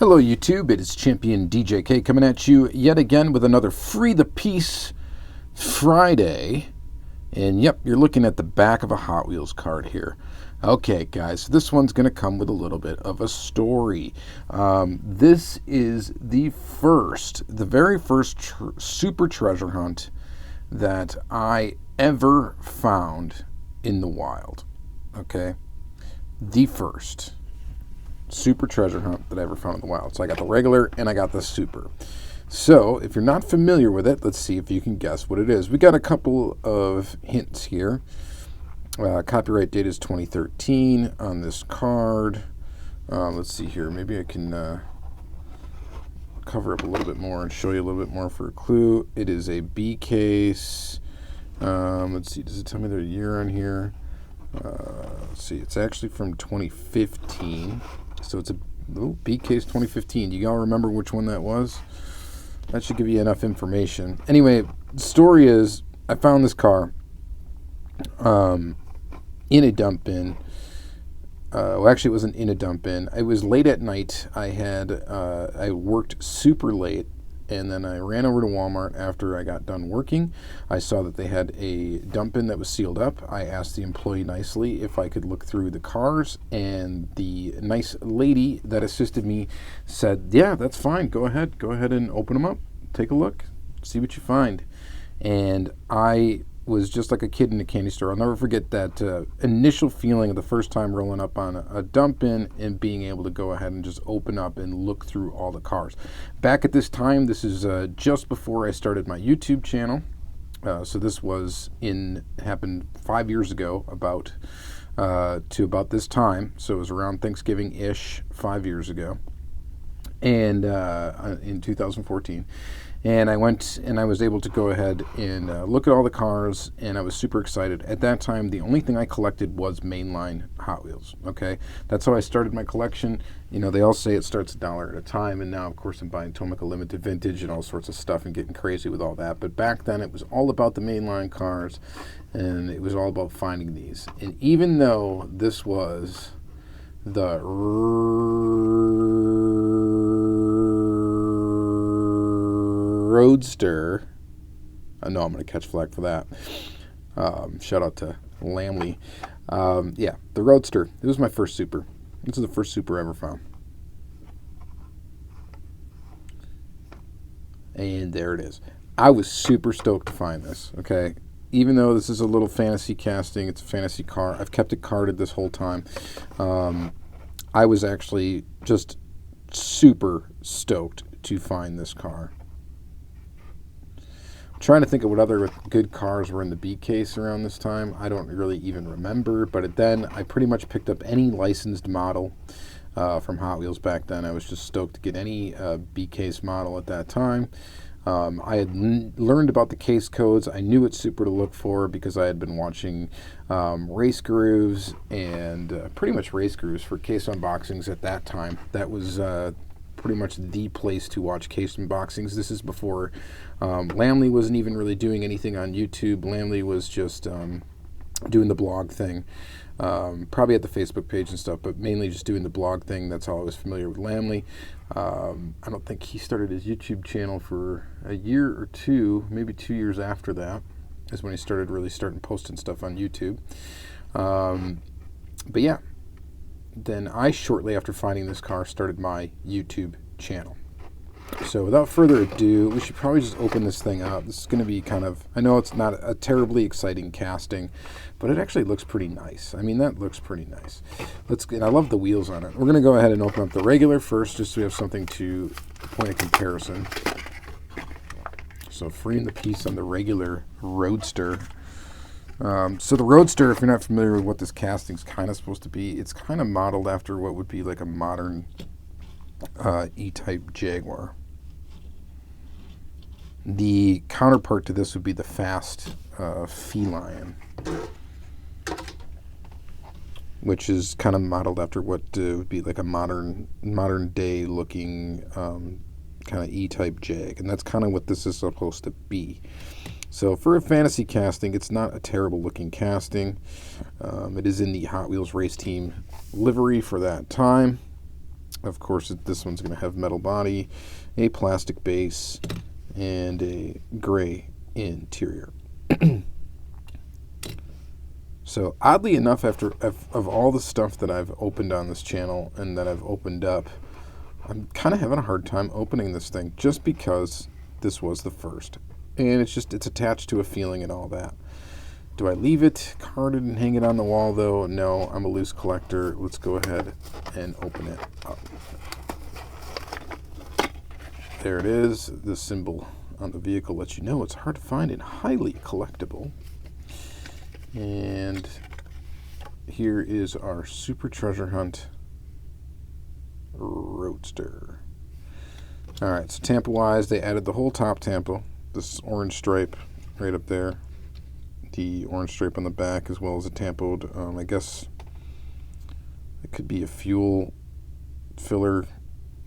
Hello YouTube, it is Championdjk coming at you yet again with another Free the Piece Friday. And yep, you're looking at the back of a Hot Wheels card here. Okay guys, this one's going to come with a little bit of a story. This is the very first super treasure hunt that I ever found in the wild. Okay, the first super treasure hunt that I ever found in the wild. So I got the regular and I got the super. So if you're not familiar with it, let's see if you can guess what it is. We got a couple of hints here. Copyright date is 2013 on this card. Let's see here. Maybe I can cover up a little bit more and show you a little bit more for a clue. It is a B case. Let's see. Does it tell me the year on here? Let's see. It's actually from 2015. So it's a B case 2015. Do you all remember which one that was? That should give you enough information. Anyway, the story is I found this car in a dump bin. Well, actually, it wasn't in a dump bin. It was late at night. I worked super late, and then I ran over to Walmart after I got done working. I saw that they had a dump bin that was sealed up. I asked the employee nicely if I could look through the cars, and the nice lady that assisted me said, yeah, that's fine. Go ahead and open them up. Take a look. See what you find. And I was just like a kid in a candy store. I'll never forget that initial feeling of the first time rolling up on a dump bin and being able to go ahead and just open up and look through all the cars. Back at this time, this is just before I started my YouTube channel. So this happened 5 years ago, about this time. So it was around Thanksgiving-ish 5 years ago, and in 2014. And I went and I was able to go ahead and look at all the cars, and I was super excited. At that time, the only thing I collected was mainline Hot Wheels, okay? That's how I started my collection. You know, they all say it starts $1 at a time, and now, of course, I'm buying Tomica Limited Vintage and all sorts of stuff and getting crazy with all that. But back then, it was all about the mainline cars, and it was all about finding these. And even though this was the Roadster. I know I'm going to catch flack for that. Shout out to Lamley. Yeah, the Roadster. It was my first super. This is the first super I ever found. And there it is. I was super stoked to find this, okay? Even though this is a little fantasy casting, it's a fantasy car. I've kept it carded this whole time. I was actually just super stoked to find this car. Trying to think of what other good cars were in the B case around this time. I don't really even remember, but then I pretty much picked up any licensed model from Hot Wheels back then. I was just stoked to get any B case model at that time. I had learned about the case codes. I knew what super to look for because I had been watching Race Grooves and pretty much Race Grooves for case unboxings at that time. That was pretty much the place to watch case unboxings. This is before Lamley wasn't even really doing anything on YouTube. Lamley was just doing the blog thing. Probably at the Facebook page and stuff, but mainly just doing the blog thing. That's how I was familiar with Lamley. I don't think he started his YouTube channel for a year or two, maybe 2 years after that is when he started posting stuff on YouTube. But yeah, then I, shortly after finding this car, started my YouTube channel. So without further ado, we should probably just open this thing up. This is going to be kind of, I know it's not a terribly exciting casting, but it actually looks pretty nice. I mean, that looks pretty nice. And I love the wheels on it. We're going to go ahead and open up the regular first, just so we have something to point of comparison. So freeing the piece on the regular Roadster. So the Roadster, if you're not familiar with what this casting is kind of supposed to be, it's kind of modeled after what would be like a modern E-type Jaguar. The counterpart to this would be the fast Feline, which is kind of modeled after what would be like a modern day looking kind of E-type Jag, and that's kind of what this is supposed to be. So for a fantasy casting, it's not a terrible looking casting. It is in the Hot Wheels race team livery for that time. Of course, this one's going to have metal body, a plastic base, and a gray interior. So oddly enough, after of all the stuff that I've opened on this channel and that I've opened up, I'm kind of having a hard time opening this thing just because this was the first. And it's attached to a feeling and all that. Do I leave it carded and hang it on the wall though? No, I'm a loose collector. Let's go ahead and open it up. There it is. The symbol on the vehicle lets you know it's hard to find and highly collectible. And here is our Super Treasure Hunt Roadster. Alright, so tampo-wise, they added the whole top tampo. This orange stripe right up there. The orange stripe on the back, as well as a tampoed, I guess it could be a fuel filler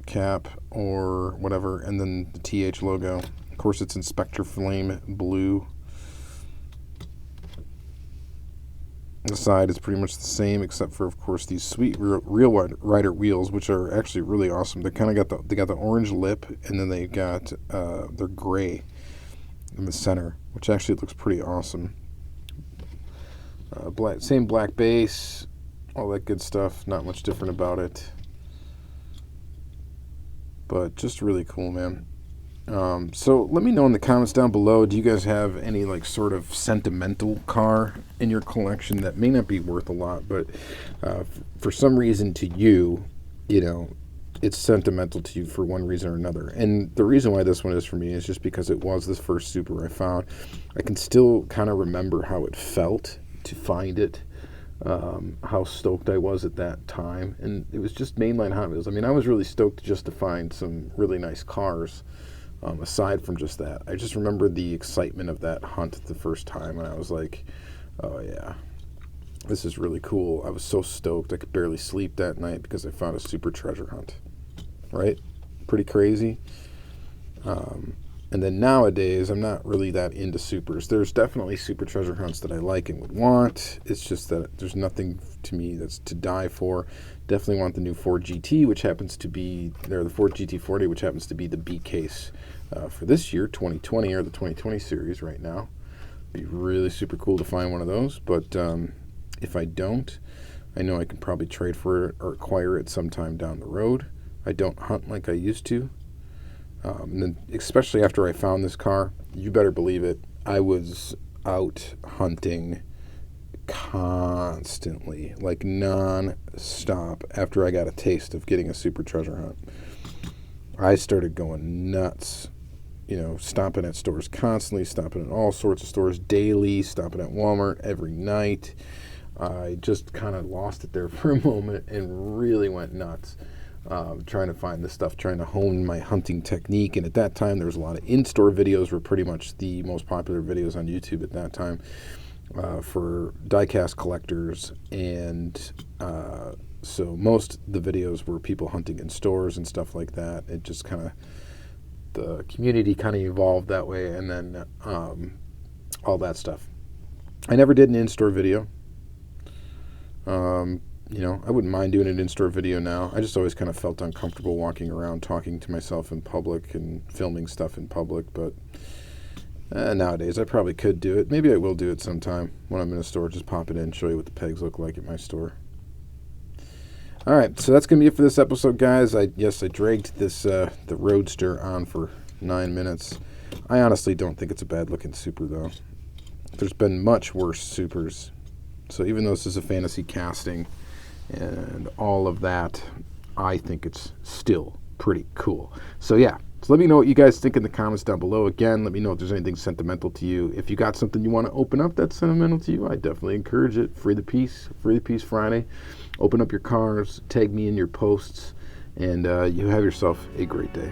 cap or whatever, and then the TH logo. Of course, it's in Spectre Flame blue. The side is pretty much the same, except for, of course, these sweet real rider wheels, which are actually really awesome. They kind of got the orange lip, and then they got they're gray in the center, which actually looks pretty awesome. Same black base, all that good stuff. Not much different about it, but just really cool, man. So let me know in the comments down below, do you guys have any like sort of sentimental car in your collection that may not be worth a lot, but for some reason to you, you know, it's sentimental to you for one reason or another. And the reason why this one is for me is just because it was the first Super I found. I can still kind of remember how it felt to find it, how stoked I was at that time. And it was just mainline Hot Wheels. I mean, I was really stoked just to find some really nice cars. Aside from just that, I just remember the excitement of that hunt the first time, and I was like, oh yeah, this is really cool. I was so stoked I could barely sleep that night because I found a Super Treasure Hunt, right? Pretty crazy. And then nowadays, I'm not really that into Supers. There's definitely Super Treasure Hunts that I like and would want. It's just that there's nothing to me that's to die for. Definitely want the new Ford GT, which happens to be, the Ford GT40, which happens to be the B case for this year, 2020, or the 2020 series right now. Be really super cool to find one of those, but if I don't, I know I can probably trade for it or acquire it sometime down the road. I don't hunt like I used to. And then especially after I found this car, you better believe it, I was out hunting constantly, like non-stop, after I got a taste of getting a Super Treasure Hunt. I started going nuts, you know, stopping at stores constantly, stopping at all sorts of stores daily, stopping at Walmart every night. I just kind of lost it there for a moment and really went nuts. Trying to find this stuff, trying to hone my hunting technique. And at that time, there was a lot of in-store videos were pretty much the most popular videos on YouTube at that time for diecast collectors. And so most of the videos were people hunting in stores and stuff like that. It just kind of, the community kind of evolved that way, and then all that stuff. I never did an in-store video. You know, I wouldn't mind doing an in-store video now. I just always kind of felt uncomfortable walking around talking to myself in public and filming stuff in public, but nowadays I probably could do it. Maybe I will do it sometime when I'm in a store. Just pop it in, show you what the pegs look like at my store. All right, so that's going to be it for this episode, guys. I dragged this the Roadster on for 9 minutes. I honestly don't think it's a bad-looking Super, though. There's been much worse Supers. So even though this is a fantasy casting and all of that, I think it's still pretty cool. So yeah, so let me know what you guys think in the comments down below. Again, let me know if there's anything sentimental to you. If you got something you want to open up that's sentimental to you, I definitely encourage it. Free the Peace Friday. Open up your cars, tag me in your posts, and you have yourself a great day.